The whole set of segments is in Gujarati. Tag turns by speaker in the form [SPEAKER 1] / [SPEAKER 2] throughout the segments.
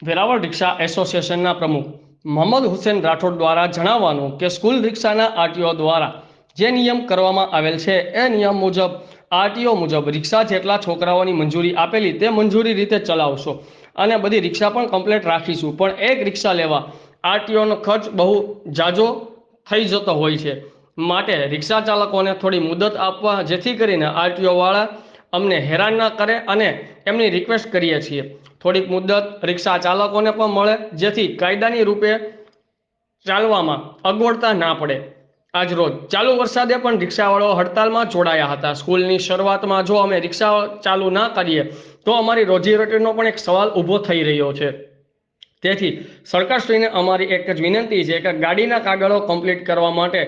[SPEAKER 1] વેરાવળ રિક્ષા એસોસિએશનના પ્રમુખ મોહમ્મદ હુસેન રાઠોડ દ્વારા જણાવવાનું કે સ્કૂલ રિક્ષાના આરટીઓ દ્વારા જે નિયમ કરવામાં આવેલ છે એ નિયમ મુજબ આરટીઓ મુજબ રિક્ષા જેટલા છોકરાઓની મંજૂરી આપેલી તે મંજૂરી રીતે ચલાવશો અને બધી રિક્ષા પણ કમ્પ્લીટ રાખીશું, પણ એક રિક્ષા લેવા આરટીઓનો ખર્ચ બહુ જાજો થઈ જતો હોય છે, માટે રિક્ષા ચાલકોને થોડી મુદત આપવા જેથી કરીને આરટીઓ વાળા અમને હેરાન ન કરે અને એમની રિક્વેસ્ટ કરીએ છીએ થોડીક મુદત રિક્ષા ચાલકોને પણ મળે જેથી કાયદાની રૂપે ચાલવામાં અગવડતા ના પડે। આજ રોજ ચાલુ વરસાદે પણ રિક્ષાવાળાઓ હડતાલમાં જોડાયા હતા। સ્કૂલની શરૂઆતમાં જો અમે રિક્ષા ચાલુ ના કરીએ તો અમારી રોજીરોટીનો પણ એક સવાલ ઊભો થઈ રહ્યો છે। તેથી સરકારશ્રીને અમારી એક જ વિનંતી છે કે ગાડીના કાગળો કમ્પ્લીટ કરવા માટે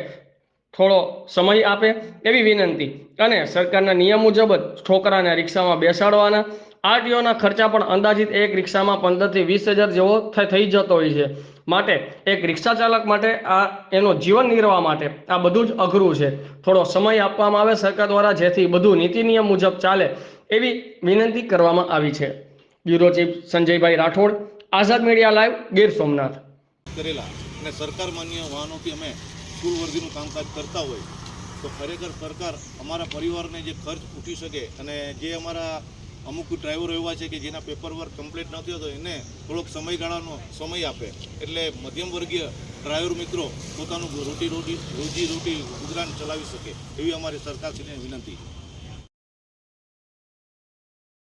[SPEAKER 1] થોડો સમય આપે એવી વિનંતી અને સરકારના નિયમ મુજબ જ છોકરાને રિક્ષામાં બેસાડવાના। આરટીઓના ખર્ચા પણ અંદાજિત એક રિક્ષામાં 15 થી 20 હજાર જેવો થઈ જતો હોય છે, માટે એક રિક્ષા ચાલક માટે આ એનો જીવન નિર્વાહ માટે આ બધું જ અઘરું છે। થોડો સમય આપવામાં આવે સરકાર દ્વારા જેથી બધું નીતિ નિયમ મુજબ ચાલે એવી વિનંતી કરવામાં આવી છે। બ્યુરો ચીફ સંજયભાઈ રાઠોડ, આઝાદ મીડિયા લાઈવ, ગીર સોમનાથ।
[SPEAKER 2] કરેલા અને સરકાર માન્ય વાહનોથી અમે સ્કૂલ વર્ગીનું કામકાજ કરતા હોય તો ખરેખર સરકાર અમારા પરિવારને જે ખર્ચ ઉઠી શકે અને જે અમારા અમુક ડ્રાઈવરો એવા છે કે જેના પેપર વર્ક કમ્પ્લીટ નથી હોતો એને થોડોક સમયગાળાનો સમય આપે એટલે મધ્યમ વર્ગીય ડ્રાઈવર મિત્રો પોતાનું રોજી રોટી ગુજરાન ચલાવી શકે એવી અમારી સરકારશ્રીને વિનંતી।